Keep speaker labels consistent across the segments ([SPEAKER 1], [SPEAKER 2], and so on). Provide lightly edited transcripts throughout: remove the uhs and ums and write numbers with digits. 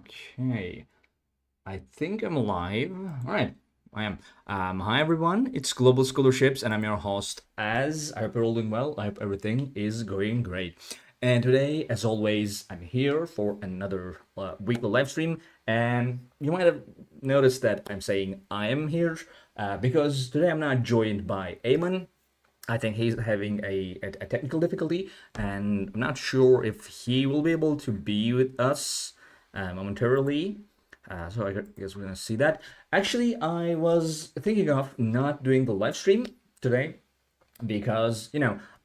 [SPEAKER 1] Okay, I think I'm live. All right, I am. Hi everyone, it's Global Scholarships, and I'm your host. As I hope you're all doing well. I hope everything is going great. And today, as always, I'm here for another weekly live stream. And you might have noticed that I'm saying I am here because today I'm not joined by Eamon. I think he's having a technical difficulty, and I'm not sure if he will be able to be with us momentarily. So I guess we're gonna see that. Actually, I was thinking of not doing the live stream today because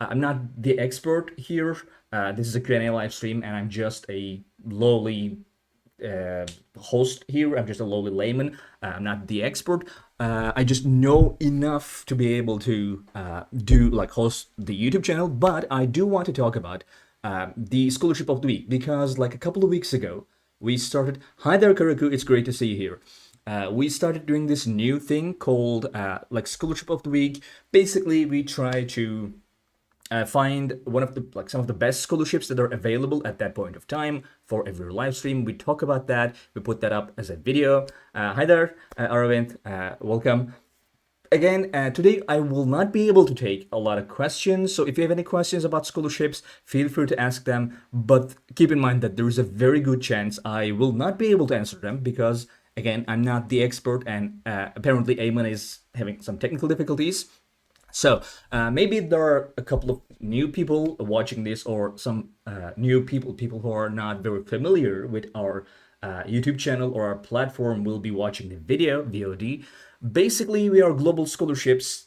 [SPEAKER 1] I'm not the expert here. This is a Q&A live stream, and I'm just a lowly host here. I'm just a lowly layman. I'm not the expert. I just know enough to be able to host the YouTube channel. But I do want to talk about the scholarship of the week because like a couple of weeks ago we started. Hi there, Karaku. It's great to see you here. We started doing this new thing called scholarship of the week. Basically, we try to find one of the some of the best scholarships that are available at that point of time for every live stream. We talk about that. We put that up as a video. Hi there, Aravind. Welcome. Again, today I will not be able to take a lot of questions. So if you have any questions about scholarships, feel free to ask them. But keep in mind that there is a very good chance I will not be able to answer them because, again, I'm not the expert, and apparently Eamon is having some technical difficulties. So maybe there are a couple of new people watching this, or some new people who are not very familiar with our YouTube channel or our platform will be watching the video, VOD. Basically, we are Global Scholarships.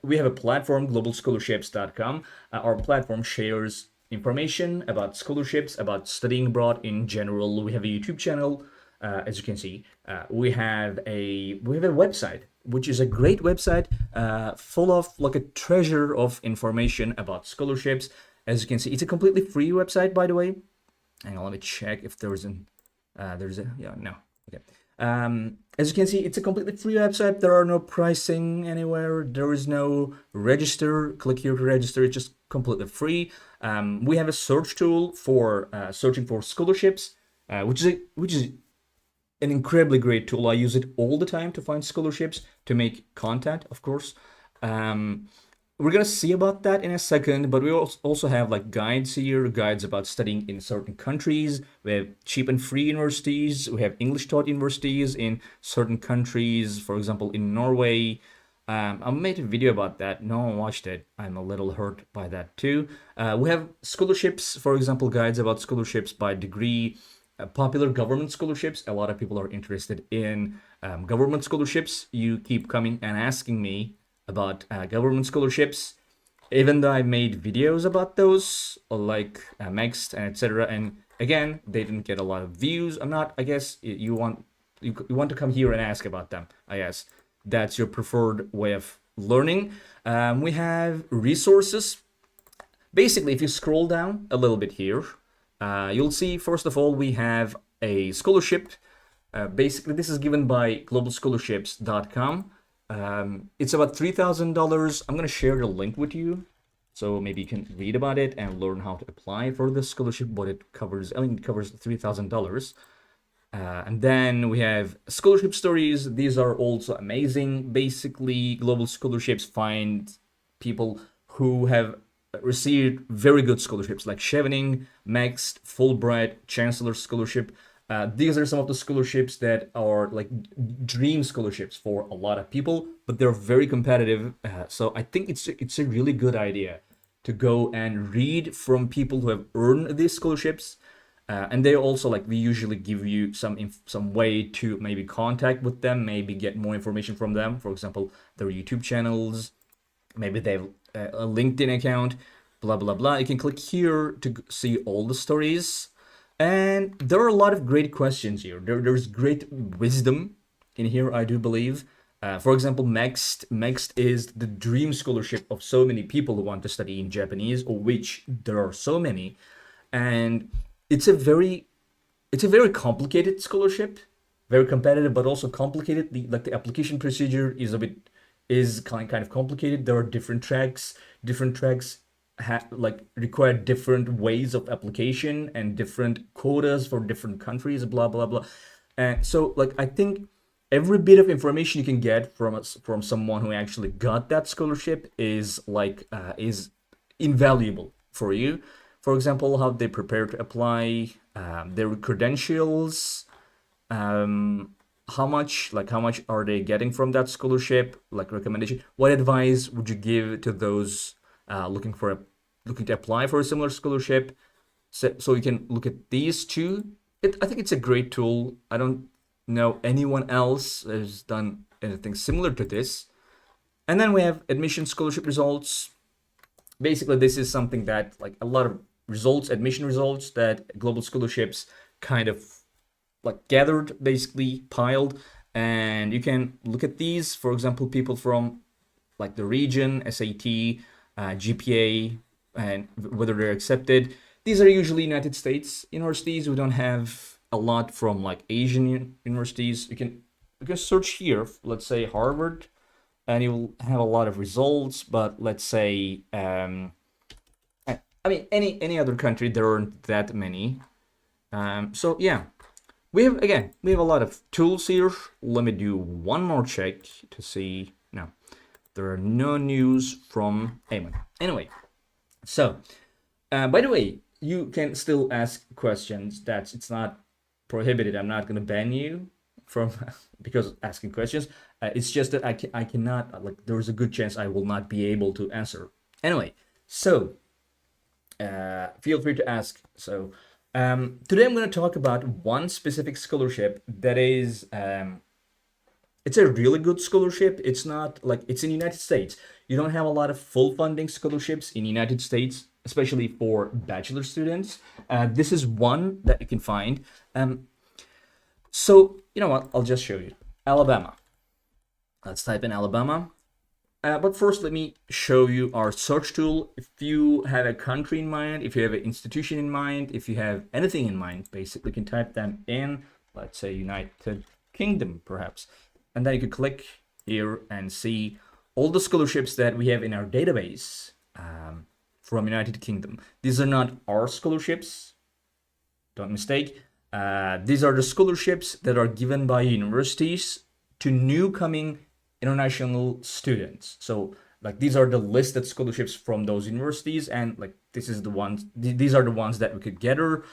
[SPEAKER 1] We have a platform, globalscholarships.com. Our platform shares information about scholarships, about studying abroad in general. We have a YouTube channel. As you can see, we have a website, which is a great website, full of like a treasure of information about scholarships. As you can see, it's a completely free website, by the way. Hang on, let me check if there's no. Okay. As you can see, it's a completely free website. There are no pricing anywhere. There is no register. Click here to register. It's just completely free. We have a search tool for searching for scholarships, which is an incredibly great tool. I use it all the time to find scholarships, to make content, of course. We're gonna see about that in a second, but we also have like guides here, guides about studying in certain countries. We have cheap and free universities. We have English taught universities in certain countries, for example, in Norway. I made a video about that. No one watched it. I'm a little hurt by that too. We have scholarships, for example, guides about scholarships by degree. Popular government scholarships. A lot of people are interested in government scholarships. You keep coming and asking me about government scholarships, even though I made videos about those, like Next and etc. And again, they didn't get a lot of views. I'm not. I guess you want to come here and ask about them. I guess that's your preferred way of learning. We have resources. Basically, if you scroll down a little bit here, you'll see, first of all, we have a scholarship. Basically, this is given by globalscholarships.com. It's about $3,000. I'm going to share the link with you, so maybe you can read about it and learn how to apply for this scholarship, what it covers. I mean, it covers $3,000. And then we have scholarship stories. These are also amazing. Basically, Global Scholarships find people who have received very good scholarships like Chevening, Max, Fulbright, Chancellor Scholarship. These are some of the scholarships that are like dream scholarships for a lot of people, but they're very competitive. So I think it's a really good idea to go and read from people who have earned these scholarships. And they also, like, we usually give you some way to maybe contact with them, maybe get more information from them. For example, their YouTube channels, maybe they have a LinkedIn account, blah blah blah. You can click here to see all the stories, and there are a lot of great questions here. There's great wisdom in here, I do believe. For example, Next is the dream scholarship of so many people who want to study in Japanese, of which there are so many, and it's a very complicated scholarship, very competitive, but also complicated. The application procedure is kind of complicated. There are different tracks. like require different ways of application and different quotas for different countries, blah blah blah. And so like I think every bit of information you can get from someone who actually got that scholarship is is invaluable for you. For example, how they prepare to apply, their credentials, how much are they getting from that scholarship, like recommendation. What advice would you give to those looking to apply for a similar scholarship? So you can look at these two. I think it's a great tool. I don't know anyone else has done anything similar to this. And then we have admission scholarship results. Basically, this is something that like a lot of results, admission results that global scholarships kind of like gathered, basically piled, and you can look at these. For example, people from like the region, SAT, GPA, and whether they're accepted. These are usually United States universities. We don't have a lot from like Asian universities. You can search here, let's say Harvard, and you'll have a lot of results. But let's say, I mean, any other country, there aren't that many. So yeah, we have a lot of tools here. Let me do one more check to see. No, there are no news from Ayman. Anyway, so by the way, you can still ask questions. It's not prohibited. I'm not gonna ban you from because of asking questions. It's just that I cannot, like, there's a good chance I will not be able to answer. Anyway, so feel free to ask. So today I'm going to talk about one specific scholarship that is it's a really good scholarship. It's not like it's in the United States. You don't have a lot of full funding scholarships in the United States, especially for bachelor students. This is one that you can find. So you know what? I'll just show you. Alabama. Let's type in Alabama. But first, let me show you our search tool. If you have a country in mind, if you have an institution in mind, if you have anything in mind, basically you can type them in, let's say United Kingdom, perhaps. And then you can click here and see all the scholarships that we have in our database from United Kingdom. These are not our scholarships, don't mistake. These are the scholarships that are given by universities to new coming international students. So like these are the listed scholarships from those universities, and like these are the ones that we could gather.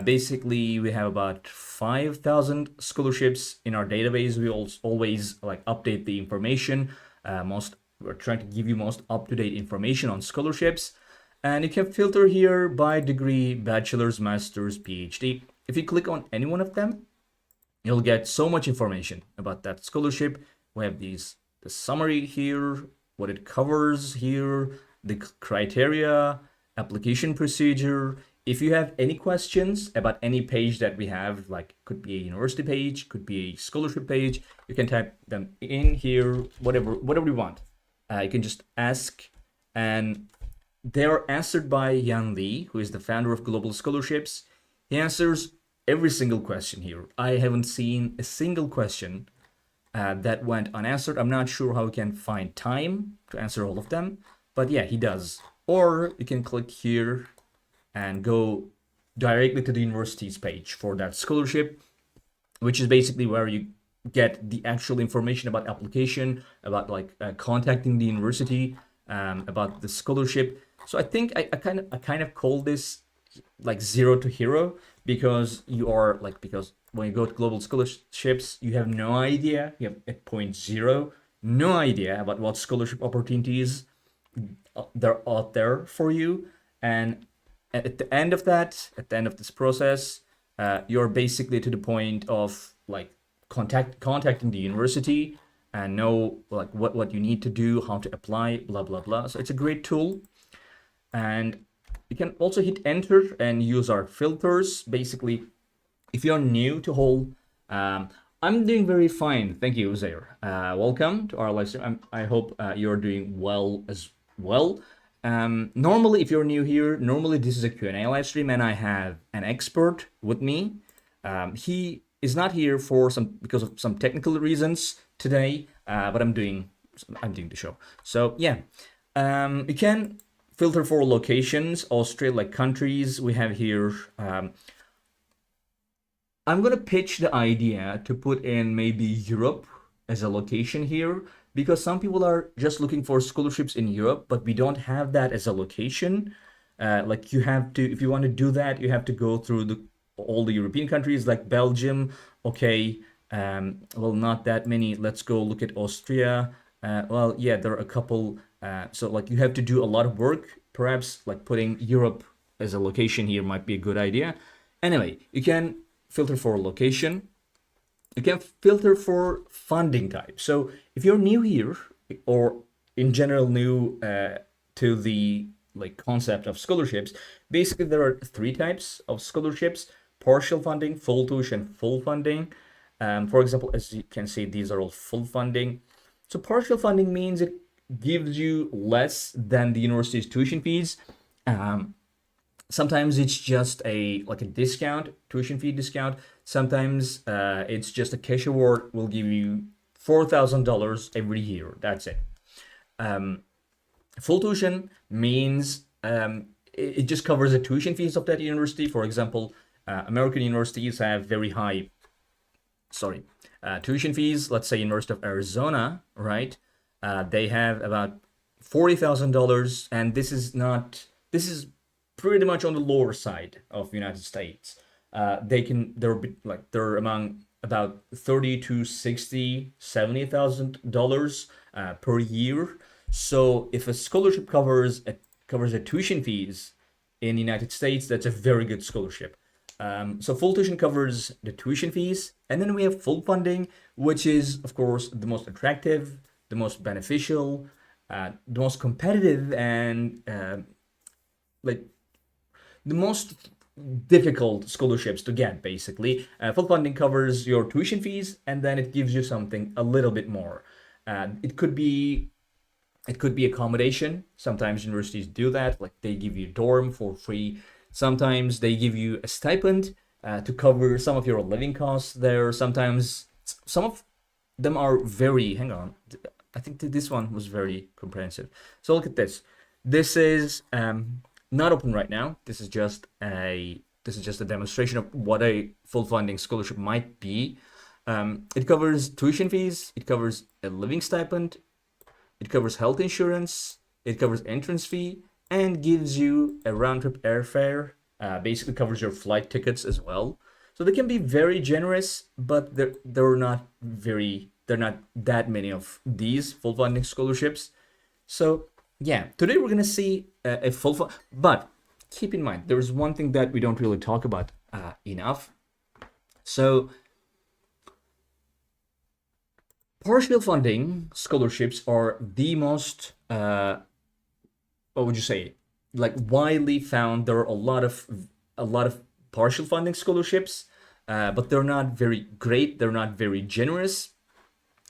[SPEAKER 1] Basically, we have about 5,000 scholarships in our database. We always like update the information. We're trying to give you most up-to-date information on scholarships, and you can filter here by degree, bachelor's, master's, PhD. If you click on any one of them, you'll get so much information about that scholarship. We have the summary here, what it covers here, the criteria, application procedure. If you have any questions about any page that we have, like could be a university page, could be a scholarship page, you can type them in here, whatever you want. You can just ask, and they are answered by Yan Li, who is the founder of Global Scholarships. He answers every single question here. I haven't seen a single question that went unanswered. I'm not sure how we can find time to answer all of them, but yeah, he does. Or you can click here and go directly to the university's page for that scholarship, which is basically where you get the actual information about application, about like contacting the university, about the scholarship. So I think I kind of call this like zero to hero, because because when you go to global scholarships, you have no idea. You have at point zero, no idea about what scholarship opportunities they're out there for you. And at the end of this process, you're basically to the point of like contacting the university and know like what you need to do, how to apply, blah blah blah. So it's a great tool, and you can also hit enter and use our filters. Basically, if you're new to whole, I'm doing very fine. Thank you, Uzair. Welcome to our live stream. I hope you're doing well as well. Normally, if you're new here, this is a Q&A live stream, and I have an expert with me. He is not here because of some technical reasons today, but I'm doing the show. So yeah, you can filter for locations, Austria, like countries. We have here. I'm gonna pitch the idea to put in maybe Europe as a location here, because some people are just looking for scholarships in Europe, but we don't have that as a location. Like you have to, if you want to do that, you have to go through all the European countries like Belgium. Okay, well, not that many. Let's go look at Austria. Well, yeah, there are a couple. So like you have to do a lot of work. Perhaps like putting Europe as a location here might be a good idea. Anyway, you can filter for location. You can filter for funding type. So if you're new here, or in general new to the like concept of scholarships, basically there are three types of scholarships: partial funding, full tuition, full funding. For example, as you can see, these are all full funding. So partial funding means it gives you less than the university's tuition fees. Sometimes it's just a discount, tuition fee discount. Sometimes it's just a cash award will give you $4,000 every year. That's it. Full tuition means it just covers the tuition fees of that university. For example, American universities have very high, tuition fees. Let's say University of Arizona, right? They have about $40,000, and this is pretty much on the lower side of the United States. They're among about 30 to 60, $70,000 per year. So if a scholarship covers the tuition fees in the United States, that's a very good scholarship. So full tuition covers the tuition fees, and then we have full funding, which is of course the most attractive, the most beneficial, the most competitive, and like the most difficult scholarships to get. Basically, full funding covers your tuition fees, and then it gives you something a little bit more. It could be accommodation. Sometimes universities do that, like they give you a dorm for free. Sometimes they give you a stipend to cover some of your living costs there. Sometimes some of them are very, hang on, I think this one was very comprehensive. So look at this. This is not open right now. This is just a demonstration of what a full funding scholarship might be. It covers tuition fees, it covers a living stipend, it covers health insurance, it covers entrance fee, and gives you a round-trip airfare. Basically covers your flight tickets as well. So they can be very generous, but they're not that many of these full funding scholarships. So yeah, today we're gonna see a full fund, but keep in mind there is one thing that we don't really talk about enough. So partial funding scholarships are the most what would you say, like widely found. There are a lot of partial funding scholarships, but they're not very great, they're not very generous.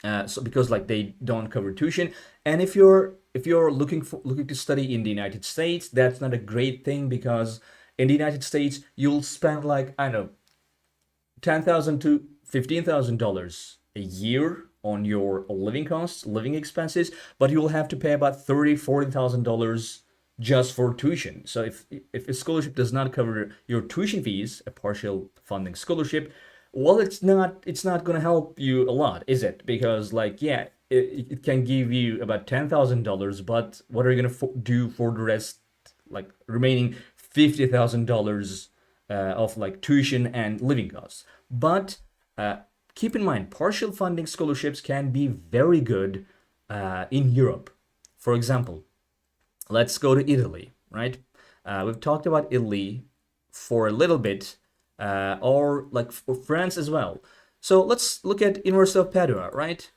[SPEAKER 1] So because like they don't cover tuition, and if you're looking to study in the United States, that's not a great thing, because in the United States you'll spend like, I don't know, $10,000 to $15,000 a year on your living costs, living expenses, but you'll have to pay about $30,000-$40,000 just for tuition. So if a scholarship does not cover your tuition fees, a partial funding scholarship, well, it's not going to help you a lot, is it? Because like, yeah, it can give you about $10,000, but what are you going to do for the rest, like remaining $50,000 of like tuition and living costs? But keep in mind, partial funding scholarships can be very good in Europe. For example, let's go to Italy, right? We've talked about Italy for a little bit, or like for France as well. So let's look at University of Padua, right?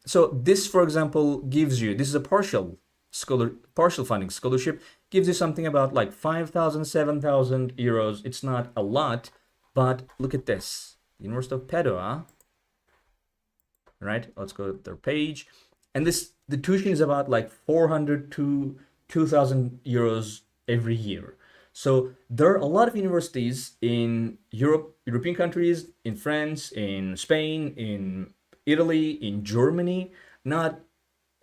[SPEAKER 1] So this, for example, gives you, this is a partial funding scholarship, gives you something about like 5,000, 7,000 euros. It's not a lot, but look at this. University of Padua, right? Let's go to their page. And the tuition is about like 400 to 2,000 euros every year. So there are a lot of universities in European countries, in France, in Spain, in Italy, in Germany, not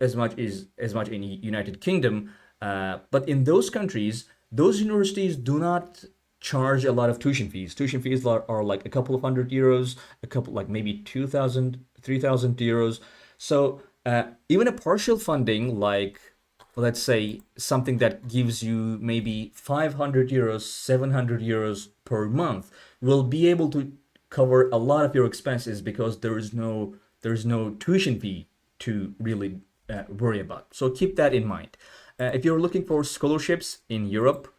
[SPEAKER 1] as much in the United Kingdom, But in those countries, those universities do not charge a lot of tuition fees. Tuition fees are like a couple of €100, a couple like maybe 2,000, 3,000 euros. So even a partial funding, like let's say something that gives you maybe 500 euros, 700 euros per month, will be able to cover a lot of your expenses because there is no tuition fee to really worry about. So keep that in mind. If you're looking for scholarships in Europe,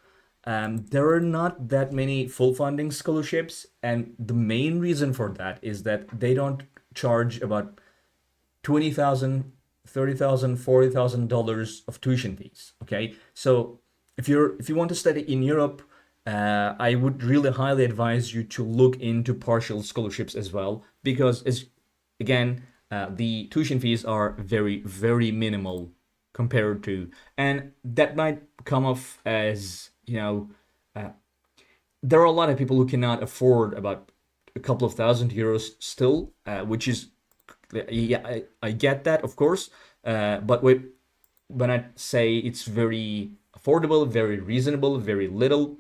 [SPEAKER 1] there are not that many full funding scholarships, and the main reason for that is that they don't charge about 20,000, 30,000, $40,000 of tuition fees. Okay, so if you want to study in Europe, I would really highly advise you to look into partial scholarships as well, because again, the tuition fees are very, very minimal compared to, and that might come off as, there are a lot of people who cannot afford about a couple of €1,000 still, which is, yeah, I get that, of course, but when I say it's very affordable, very reasonable, very little,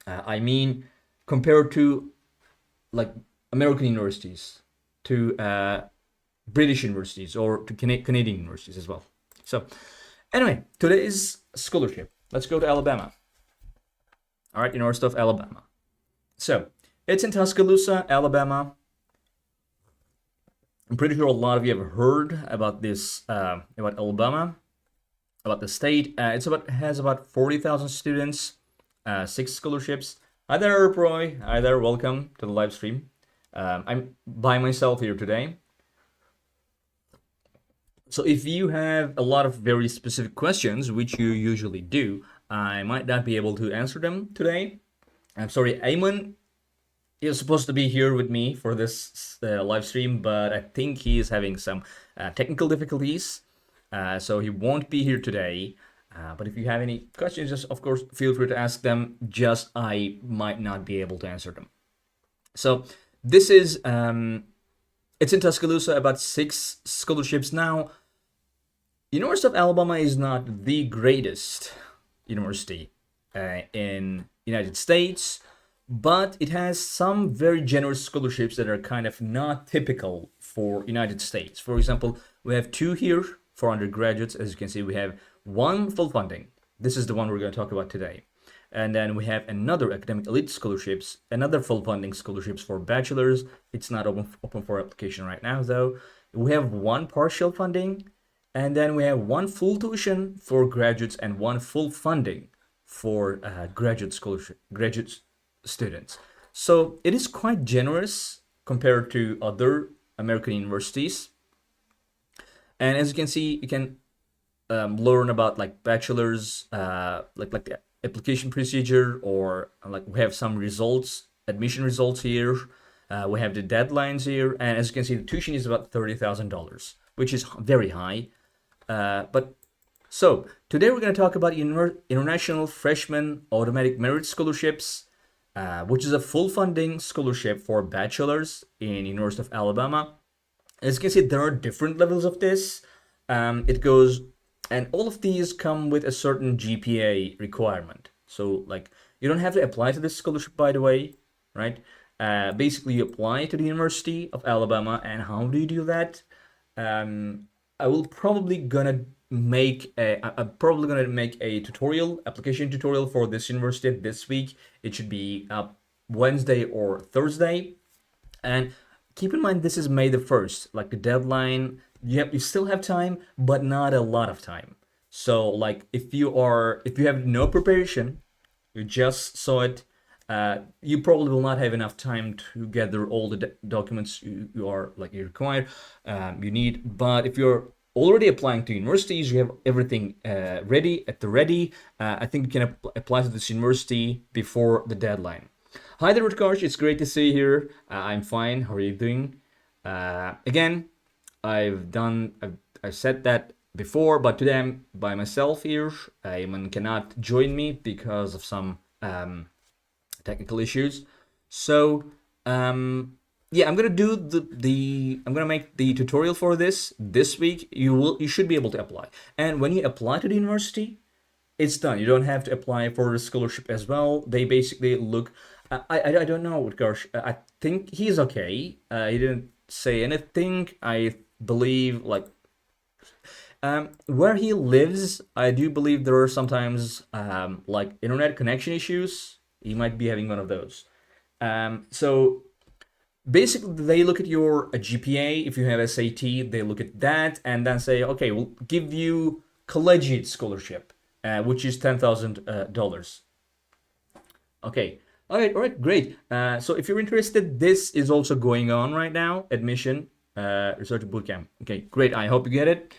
[SPEAKER 1] I mean compared to like American universities, to British universities, or to Canadian universities as well. So anyway, today's scholarship. Let's go to Alabama. All right, University of Alabama. So it's in Tuscaloosa, Alabama. I'm pretty sure a lot of you have heard about this, about Alabama, about the state. Has about 40,000 students, 6 scholarships. Hi there, Roy. Hi there. Welcome to the live stream. I'm by myself here today. So if you have a lot of very specific questions, which you usually do, I might not be able to answer them today. I'm sorry, Ayman is supposed to be here with me for this live stream, but I think he is having some technical difficulties, so he won't be here today. But if you have any questions, just of course feel free to ask them. Just I might not be able to answer them. So this is it's in Tuscaloosa, about 6 scholarships now. University of Alabama is not the greatest university in United States, but it has some very generous scholarships that are kind of not typical for United States. For example, we have 2 here for undergraduates. As you can see, we have 1 full funding. This is the one we're going to talk about today. And then we have another academic elite scholarships, another full funding scholarships for bachelors. It's not open for application right now, though. We have 1 partial funding, and then we have 1 full tuition for graduates and 1 full funding for graduate students. So it is quite generous compared to other American universities. And as you can see, you can learn about like bachelor's, like the application procedure, or like we have some results, admission results here. We have the deadlines here, and as you can see, the tuition is about $30,000, which is very high. So today we're going to talk about International Freshman Automatic Merit Scholarships, which is a full funding scholarship for bachelors in University of Alabama. As you can see, there are different levels of this. It goes, and all of these come with a certain GPA requirement. So like, you don't have to apply to this scholarship, by the way, right? Basically, you apply to the University of Alabama, and how do you do that? I will probably gonna make a tutorial, application tutorial for this university this week. It should be up Wednesday or Thursday. And keep in mind, this is May the 1st, like the deadline. You still have time, but not a lot of time. So like if you have no preparation, you just saw it, you probably will not have enough time to gather all the documents you require, you need. But if you're already applying to universities, you have everything ready. I think you can apply to this university before the deadline. Hi there, Utkarsh. It's great to see you here. I'm fine. How are you doing? Again, I've said that before, but today I'm by myself here. Ayman cannot join me because of some technical issues. So yeah, I'm gonna do I'm gonna make the tutorial for this week. You should be able to apply, and when you apply to the university, it's done. You don't have to apply for the scholarship as well. They basically look. I don't know, gosh. I think he's okay. He didn't say anything. I believe like where he lives, I do believe there are sometimes like internet connection issues. He might be having one of those. So basically, they look at your GPA. If you have SAT, they look at that and then say, okay, we'll give you collegiate scholarship, which is $10,000. Okay. All right, great. So if you're interested, this is also going on right now. Admission, research bootcamp. Okay, great. I hope you get it.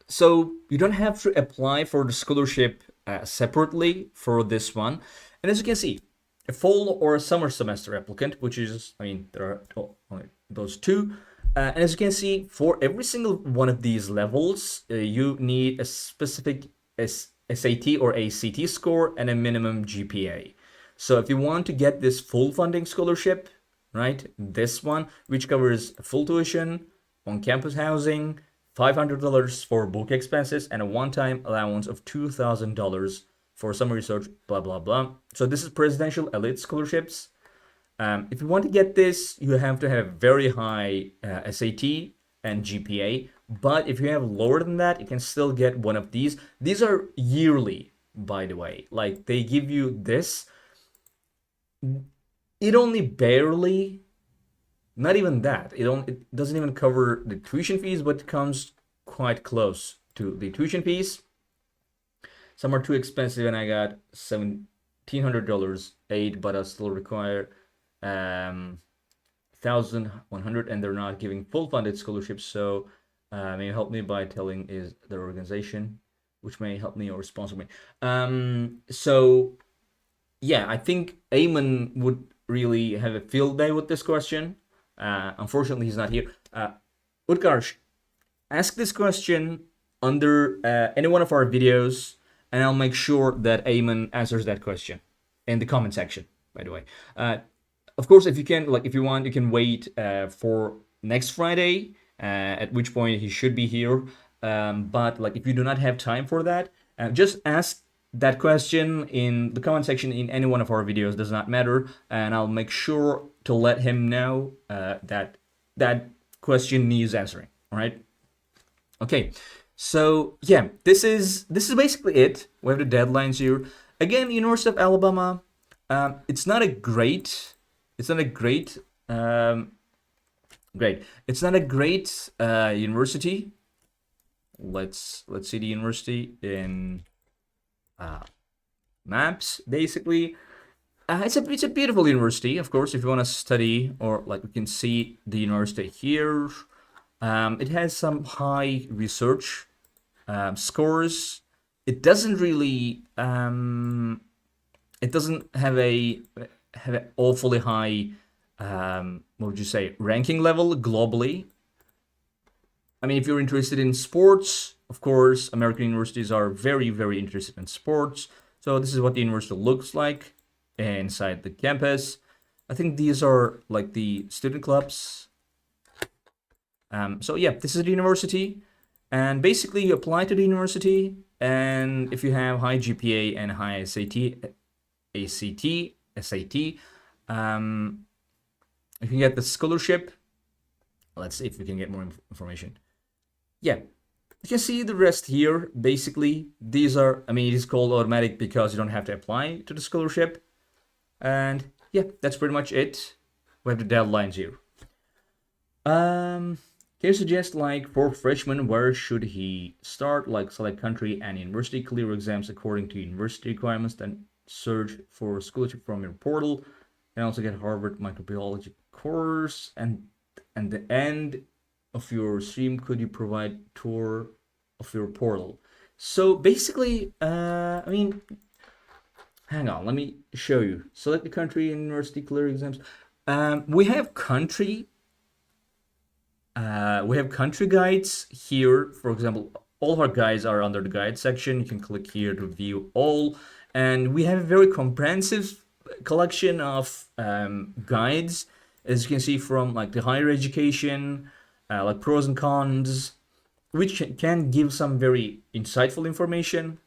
[SPEAKER 1] So you don't have to apply for the scholarship separately for this one. And as you can see, a fall or a summer semester applicant, which is, I mean, there are only those two. And as you can see, for every single one of these levels, you need a specific SAT or ACT score and a minimum GPA. So if you want to get this full funding scholarship, right, this one, which covers full tuition, on-campus housing, $500 for book expenses, and a one-time allowance of $2,000 for summer research, blah, blah, blah. So this is presidential elite scholarships. If you want to get this, you have to have very high SAT and GPA. But if you have lower than that, you can still get one of these. These are yearly, by the way. Like, they give you this. It only barely, not even that. It doesn't even cover the tuition fees, but it comes quite close to the tuition fees. Some are too expensive, and I got $1,700 aid, but I still require $1,100, and they're not giving full funded scholarships. So may help me by telling is their organization, which may help me or sponsor me. So yeah, I think Eamon would really have a field day with this question. Unfortunately, he's not here. Utkarsh, ask this question under any one of our videos, and I'll make sure that Eamon answers that question in the comment section, by the way. Of course, if you can, like, if you want, you can wait for next Friday, at which point he should be here. But like, if you do not have time for that, just ask that question in the comment section in any one of our videos, does not matter, and I'll make sure to let him know that that question needs answering. All right. Okay. So yeah, this is basically it. We have the deadlines here. Again, University of Alabama. It's not a great. It's not a great. Great. It's not a great university. Let's see the university in maps. Basically, it's a beautiful university. Of course, if you want to study, or like we can see the university here. It has some high research scores. It doesn't really. It doesn't have an awfully high. What would you say? Ranking level globally. I mean, if you're interested in sports, of course, American universities are very, very interested in sports. So this is what the university looks like inside the campus. I think these are like the student clubs. So yeah, this is the university, and basically you apply to the university, and if you have high GPA and high ACT, SAT, you can get the scholarship. Let's see if we can get more information. Yeah, you can see the rest here. Basically, these are, I mean, it is called automatic because you don't have to apply to the scholarship. And yeah, that's pretty much it. We have the deadlines here. Can you suggest, like, for freshmen, where should he start? Like, select country and university, clear exams according to university requirements, then search for scholarship from your portal, and also get Harvard microbiology course. And the end of your stream, could you provide tour of your portal? So basically, I mean, hang on, let me show you. Select the country and university, clear exams. We have country. We have country guides here. For example, all of our guides are under the guide section. You can click here to view all. And we have a very comprehensive collection of guides, as you can see, from like the higher education, like pros and cons, which can give some very insightful information.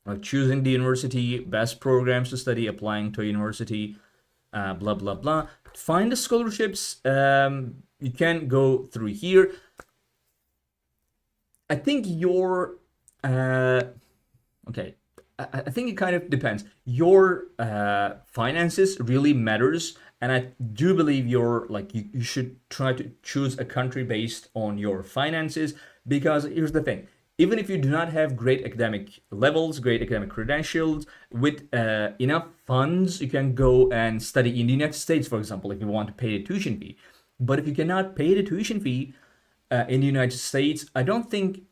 [SPEAKER 1] like choosing the university, best programs to study, applying to a university, blah blah blah. Find the scholarships. You can go through here. I think your okay. I think it kind of depends. Your finances really matters, and I do believe you should try to choose a country based on your finances, because here's the thing. Even if you do not have great academic levels, great academic credentials, with enough funds, you can go and study in the United States, for example, if you want to pay the tuition fee. But if you cannot pay the tuition fee in the United States, I don't think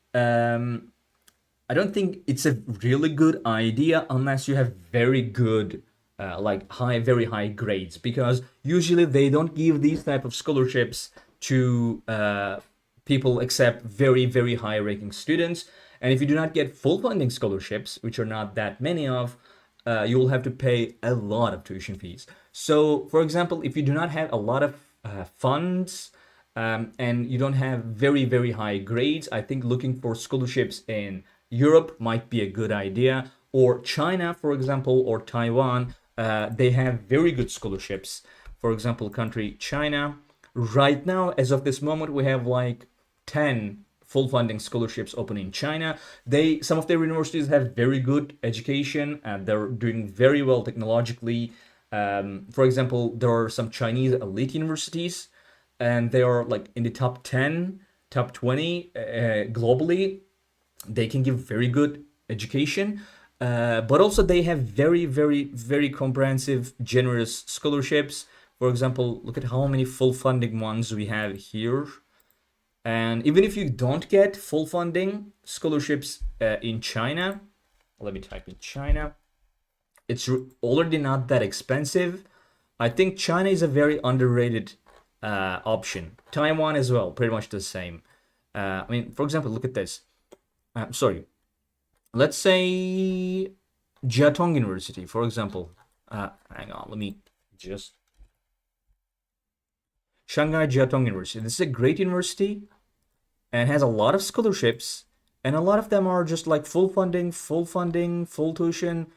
[SPEAKER 1] it's a really good idea unless you have very good, very high grades, because usually they don't give these type of scholarships to people except very, very high ranking students. And if you do not get full funding scholarships, which are not that many of, you will have to pay a lot of tuition fees. So, for example, if you do not have a lot of funds, and you don't have very, very high grades, I think looking for scholarships in Europe might be a good idea. Or China, for example, or Taiwan, they have very good scholarships. For example, country China. Right now, as of this moment, we have like 10 full funding scholarships open in China. Some of their universities have very good education, and they're doing very well technologically. For example, there are some Chinese elite universities, and they are like in the top 10, top 20 globally. They can give very good education, but also they have very, very, very comprehensive, generous scholarships. For example, look at how many full funding ones we have here. And even if you don't get full funding scholarships in China, let me type in China. It's already not that expensive. I think China is a very underrated option. Taiwan as well, pretty much the same. I mean, for example, look at this. Sorry, let's say Jiatong University, for example. Hang on, let me just. Shanghai Jiatong University. This is a great university and has a lot of scholarships, and a lot of them are just like full funding, full tuition.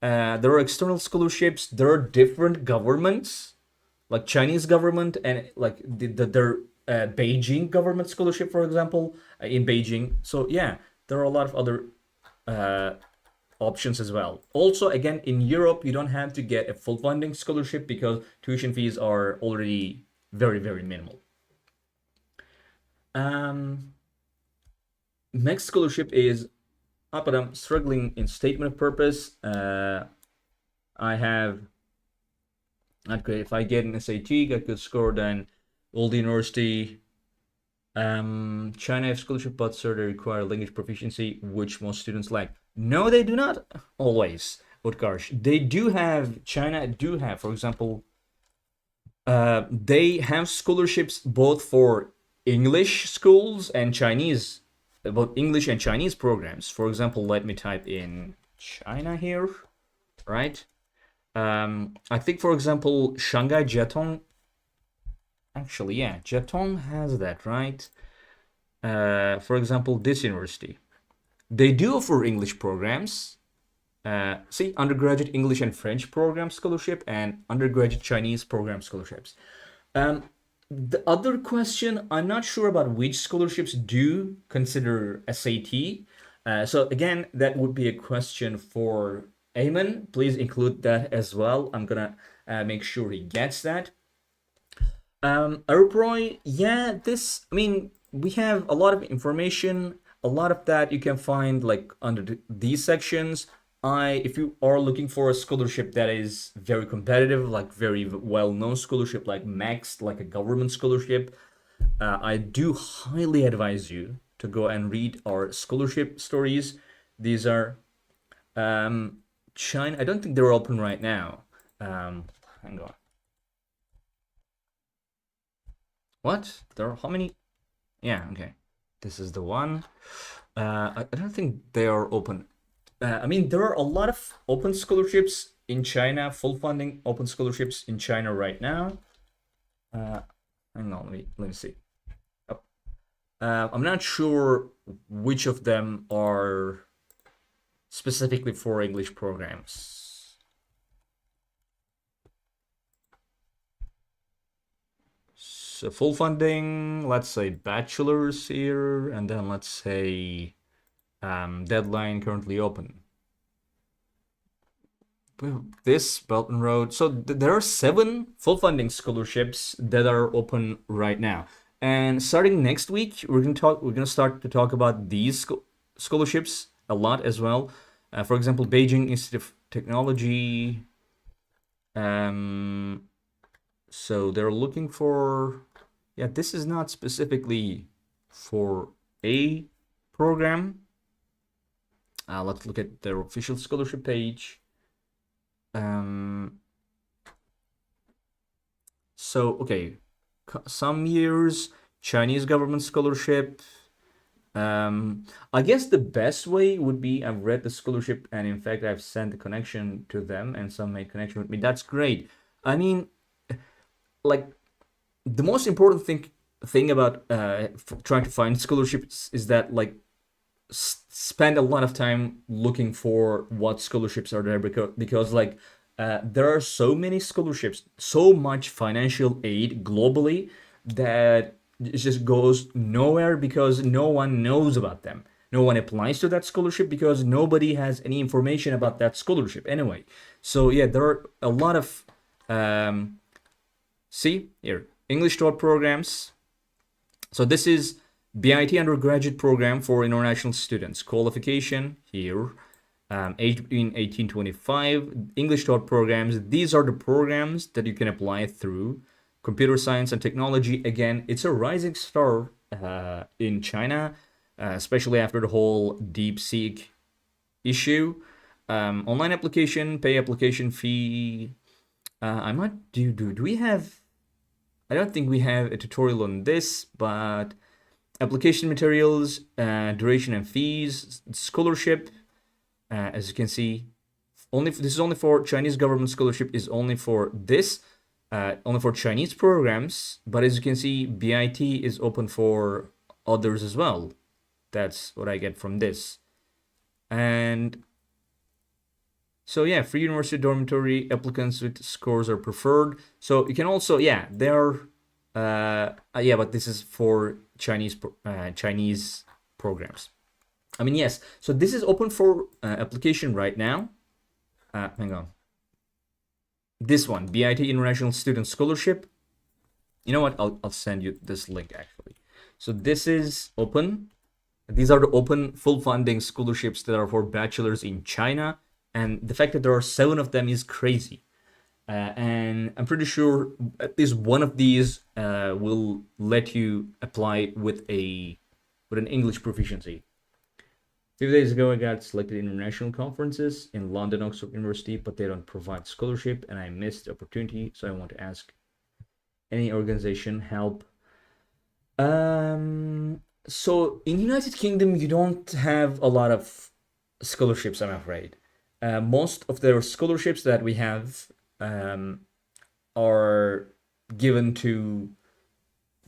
[SPEAKER 1] There are external scholarships. There are different governments, like Chinese government and like their Beijing government scholarship, for example, in Beijing. So yeah, there are a lot of other options as well. Also, again, in Europe, you don't have to get a full funding scholarship because tuition fees are already very, very minimal. Next scholarship is, but I'm struggling in statement of purpose. I have not great. If I get an SAT, get good score, then all the university. China have scholarship, but sir, they require language proficiency, which most students lack. No, they do not always, Utkarsh. China do have, for example, they have scholarships both for English schools and Chinese, both English and Chinese programs. For example, let me type in China here, right? I think, for example, Shanghai Jiatong. Actually, yeah, Jiatong has that, right? For example, this university. They do offer English programs. See, undergraduate English and French program scholarship and undergraduate Chinese program scholarships. The other question, I'm not sure about which scholarships do consider SAT. So again, that would be a question for Ayman. Please include that as well. I'm gonna make sure he gets that. Aruproy, yeah, we have a lot of information. A lot of that you can find like under these sections. If you are looking for a scholarship that is very competitive, like very well-known scholarship, like Max, like a government scholarship, I do highly advise you to go and read our scholarship stories. These are China. I don't think they're open right now. Hang on. What? There are how many? Yeah, okay. This is the one. I don't think they are open. There are a lot of open scholarships in China, full funding open scholarships in China right now. Hang on, let me see. I'm not sure which of them are specifically for English programs. So full funding, let's say bachelor's here, and then let's say deadline currently open. This Belt and Road. So there are 7 full funding scholarships that are open right now. And starting next week, we're gonna start to talk about these scholarships a lot as well. For example, Beijing Institute of Technology. So they're looking for, yeah, this is not specifically for a program. Let's look at their official scholarship page. So, okay, some years, Chinese government scholarship. I guess the best way would be I've read the scholarship, and in fact, I've sent the connection to them, and some made connection with me. That's great. I mean, like, the most important thing about trying to find scholarships is that, like, spend a lot of time looking for what scholarships are there, because like there are so many scholarships, so much financial aid globally, that it just goes nowhere because no one knows about them. No one applies to that scholarship because nobody has any information about that scholarship anyway. So yeah, there are a lot of see here, English taught programs. So this is BIT undergraduate program for international students. Qualification here, age between 18 to 25. English taught programs. These are the programs that you can apply through. Computer science and technology. Again, it's a rising star in China, especially after the whole DeepSeek issue. Online application, pay application fee. I'm not. Do we have? I don't think we have a tutorial on this, but application materials, duration and fees, scholarship, as you can see, this is only for Chinese government scholarship, is only for this, only for Chinese programs, but as you can see, BIT is open for others as well. That's what I get from this. And so yeah, free university dormitory, applicants with scores are preferred. So you can also, yeah, there are, yeah, but this is for Chinese programs. I mean, yes. So this is open for application right now. Hang on. This one, BIT International Student Scholarship. You know what? I'll send you this link actually. So this is open. These are the open full funding scholarships that are for bachelors in China, and the fact that there are 7 of them is crazy. And I'm pretty sure at least one of these will let you apply with an English proficiency. A few days ago, I got selected in international conferences in London, Oxford University, but they don't provide scholarship, and I missed the opportunity. So I want to ask any organization help. So in United Kingdom, you don't have a lot of scholarships, I'm afraid. Most of the scholarships that we have are given to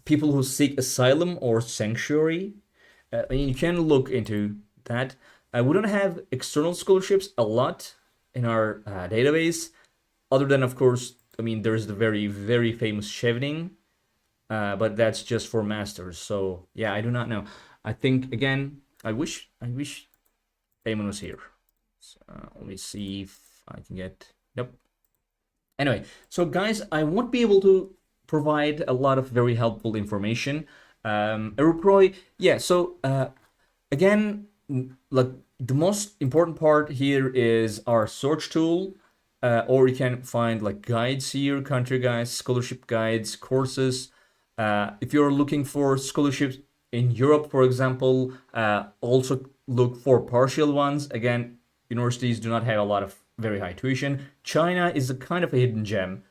[SPEAKER 1] people who seek asylum or sanctuary. I mean, you can look into that. We don't have external scholarships a lot in our database, other than, of course, I mean, there's the very, very famous Chevening, but that's just for masters. So yeah, I do not know. I think, again, I wish Eamon was here. So, let me see if I can get, nope. Anyway, so guys, I won't be able to provide a lot of very helpful information. Europroy, yeah, so again, like the most important part here is our search tool, or you can find like guides here, country guides, scholarship guides, courses. If you're looking for scholarships in Europe, for example, also look for partial ones. Again, universities do not have a lot of very high tuition. China is a kind of a hidden gem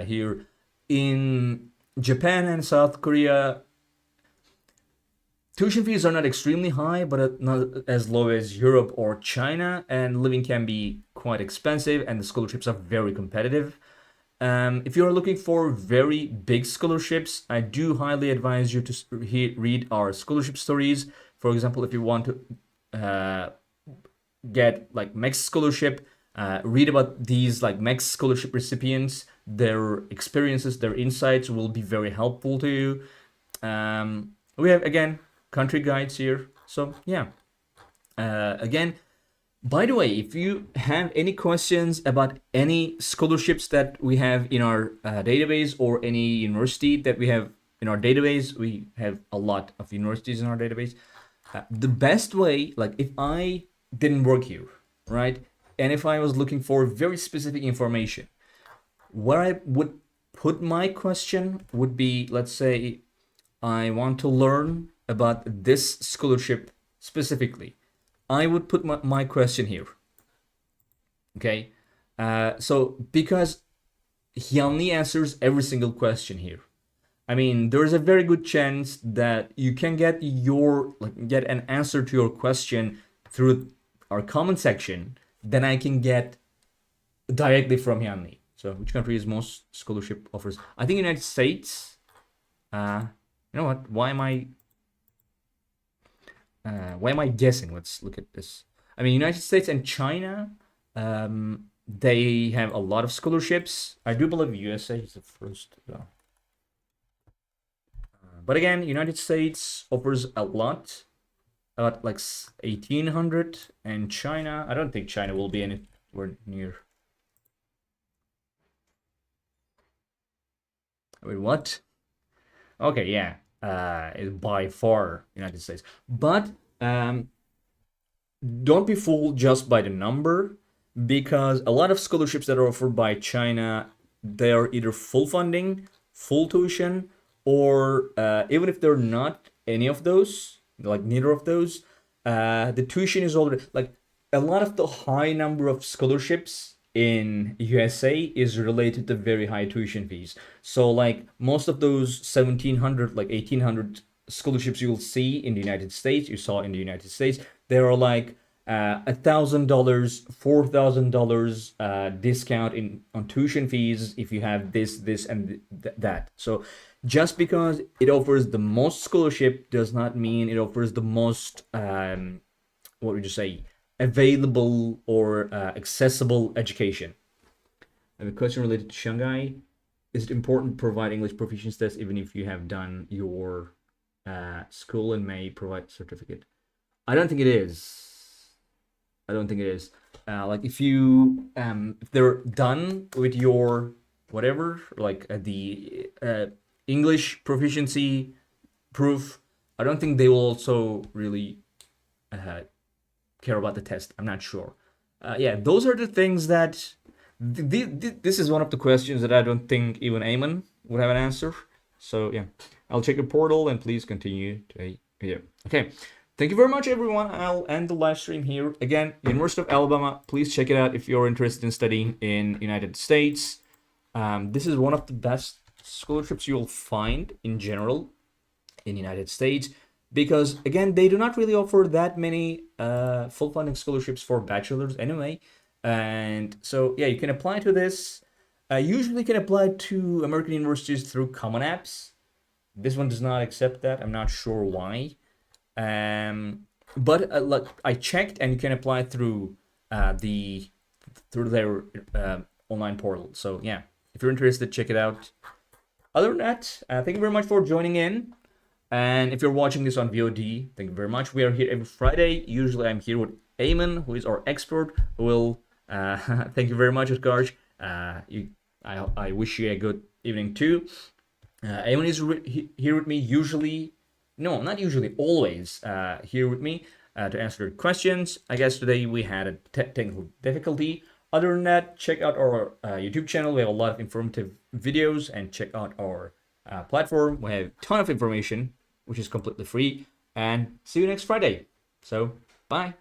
[SPEAKER 1] here. In Japan and South Korea, tuition fees are not extremely high, but not as low as Europe or China, and living can be quite expensive, and the scholarships are very competitive. If you're looking for very big scholarships, I do highly advise you to read our scholarship stories. For example, if you want to get like MEX scholarship, read about these like MEX scholarship recipients, their experiences, their insights will be very helpful to you. We have again country guides here, so yeah. Again, by the way, if you have any questions about any scholarships that we have in our database, or any university that we have in our database, we have a lot of universities in our database. The best way, like if I didn't work here, right, and if I was looking for very specific information, where I would put my question would be, let's say, I want to learn about this scholarship specifically. I would put my question here. Okay, so because he only answers every single question here. I mean, there's a very good chance that you can get get an answer to your question through our comment section. Then I can get directly from Yanni. So, which country is most scholarship offers? I think United States. You know what? Why am I guessing? Let's look at this. I mean, United States and China, they have a lot of scholarships. I do believe USA is the first. But again, United States offers a lot, about like 1,800, and China, I don't think China will be anywhere near. Wait, what? Okay, yeah, by far United States. But don't be fooled just by the number, because a lot of scholarships that are offered by China, they are either full funding, full tuition, or even if they're not any of those, like neither of those, the tuition is already like a lot of the high number of scholarships in USA is related to very high tuition fees. So like most of those 1,700, like 1,800 scholarships you'll see in the United States, you saw in the United States, there are like $1,000, $4,000 discount on tuition fees if you have this, and that. So just because it offers the most scholarship does not mean it offers the most what would you say, available or accessible education. I have a question related to Shanghai. Is it important to provide English proficiency test even if you have done your school and may provide certificate? I don't think it is. I don't think it is. Like if you if they're done with your whatever, like the English proficiency proof, I don't think they will also really care about the test. I'm not sure. Yeah, those are the things that this is one of the questions that I don't think even Eamon would have an answer. So yeah, I'll check the portal and please continue to video. Okay. Thank you very much, everyone. I'll end the live stream here. Again, University of Alabama, please check it out if you're interested in studying in United States. This is one of the best scholarships you'll find in general in United States, because again, they do not really offer that many full funding scholarships for bachelors anyway. And so yeah, you can apply to this. Usually you can apply to American universities through Common Apps. This one does not accept that. I'm not sure why. But like I checked, and you can apply through their online portal. So yeah, if you're interested, check it out. Other than that, thank you very much for joining in. And if you're watching this on VOD, thank you very much. We are here every Friday. Usually I'm here with Eamon, who is our expert, who will thank you very much, Utkarsh. I wish you a good evening too. Eamon is here with me usually. No, not usually, always here with me to answer your questions. I guess today we had a technical difficulty. Other than that, check out our YouTube channel. We have a lot of informative videos, and check out our platform. We have a ton of information, which is completely free. And see you next Friday. So, bye.